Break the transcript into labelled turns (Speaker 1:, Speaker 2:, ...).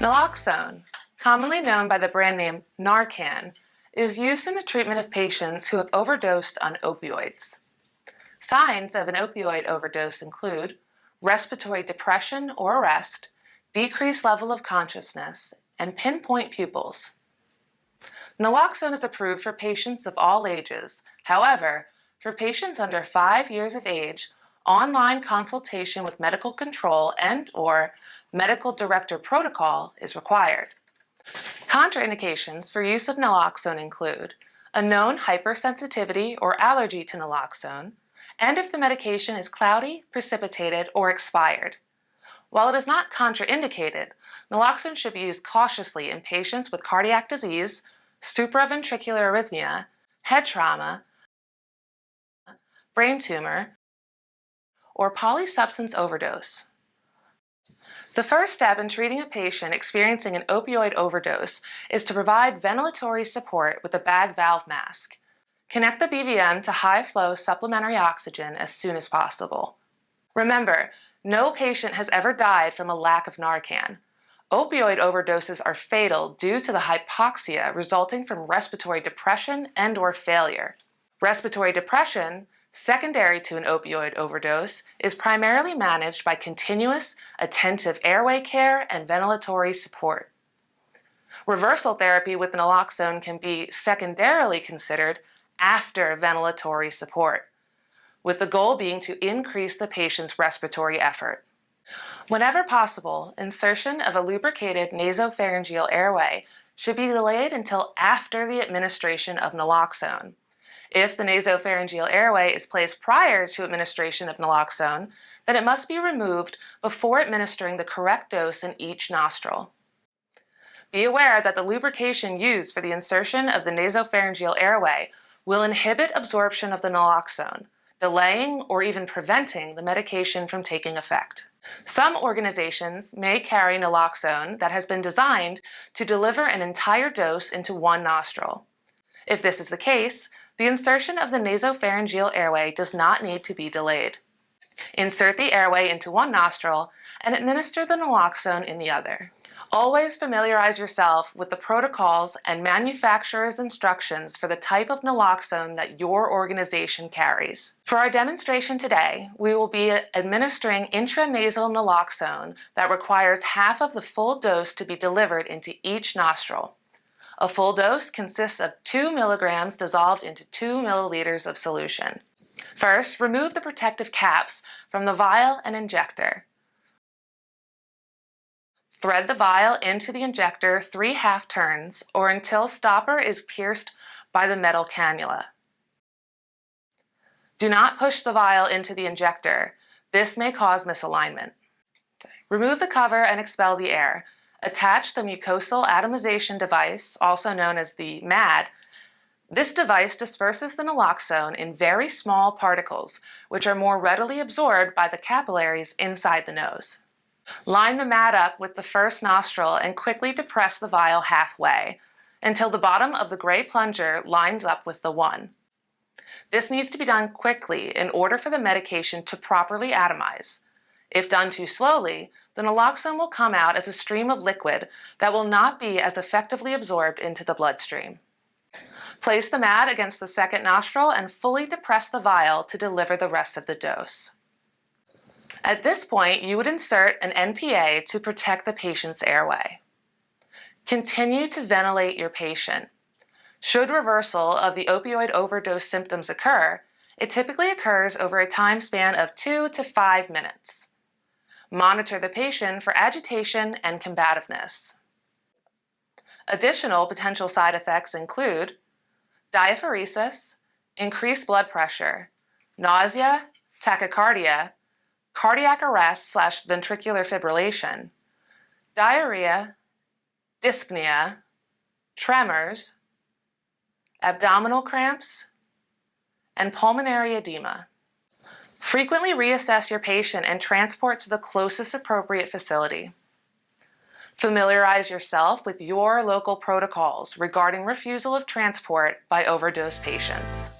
Speaker 1: Naloxone, commonly known by the brand name Narcan, is used in the treatment of patients who have overdosed on opioids. Signs of an opioid overdose include respiratory depression or arrest, decreased level of consciousness, and pinpoint pupils. Naloxone is approved for patients of all ages. However, for patients under 5 years of age, online consultation with medical control and/or medical director protocol is required. Contraindications for use of naloxone include a known hypersensitivity or allergy to naloxone, and if the medication is cloudy, precipitated, or expired. While it is not contraindicated, naloxone should be used cautiously in patients with cardiac disease, supraventricular arrhythmia, head trauma, brain tumor, or polysubstance overdose. The first step in treating a patient experiencing an opioid overdose is to provide ventilatory support with a bag valve mask. Connect the BVM to high-flow supplementary oxygen as soon as possible. Remember, no patient has ever died from a lack of Narcan. Opioid overdoses are fatal due to the hypoxia resulting from respiratory depression and/or failure. Respiratory depression, secondary to an opioid overdose, is primarily managed by continuous, attentive airway care and ventilatory support. Reversal therapy with naloxone can be secondarily considered after ventilatory support, with the goal being to increase the patient's respiratory effort. Whenever possible, insertion of a lubricated nasopharyngeal airway should be delayed until after the administration of naloxone. If the nasopharyngeal airway is placed prior to administration of naloxone, then it must be removed before administering the correct dose in each nostril. Be aware that the lubrication used for the insertion of the nasopharyngeal airway will inhibit absorption of the naloxone, delaying or even preventing the medication from taking effect. Some organizations may carry naloxone that has been designed to deliver an entire dose into one nostril. If this is the case, the insertion of the nasopharyngeal airway does not need to be delayed. Insert the airway into one nostril and administer the naloxone in the other. Always familiarize yourself with the protocols and manufacturer's instructions for the type of naloxone that your organization carries. For our demonstration today, we will be administering intranasal naloxone that requires half of the full dose to be delivered into each nostril. A full dose consists of 2 milligrams dissolved into 2 milliliters of solution. First, remove the protective caps from the vial and injector. Thread the vial into the injector 3 half turns or until stopper is pierced by the metal cannula. Do not push the vial into the injector. This may cause misalignment. Remove the cover and expel the air. Attach the mucosal atomization device, also known as the MAD. This device disperses the naloxone in very small particles, which are more readily absorbed by the capillaries inside the nose. Line the MAD up with the first nostril and quickly depress the vial halfway until the bottom of the gray plunger lines up with the one. This needs to be done quickly in order for the medication to properly atomize. If done too slowly, the naloxone will come out as a stream of liquid that will not be as effectively absorbed into the bloodstream. Place the MAD against the second nostril and fully depress the vial to deliver the rest of the dose. At this point, you would insert an NPA to protect the patient's airway. Continue to ventilate your patient. Should reversal of the opioid overdose symptoms occur, it typically occurs over a time span of 2 to 5 minutes. Monitor the patient for agitation and combativeness. Additional potential side effects include diaphoresis, increased blood pressure, nausea, tachycardia, cardiac arrest/ventricular fibrillation, diarrhea, dyspnea, tremors, abdominal cramps, and pulmonary edema. Frequently reassess your patient and transport to the closest appropriate facility. Familiarize yourself with your local protocols regarding refusal of transport by overdose patients.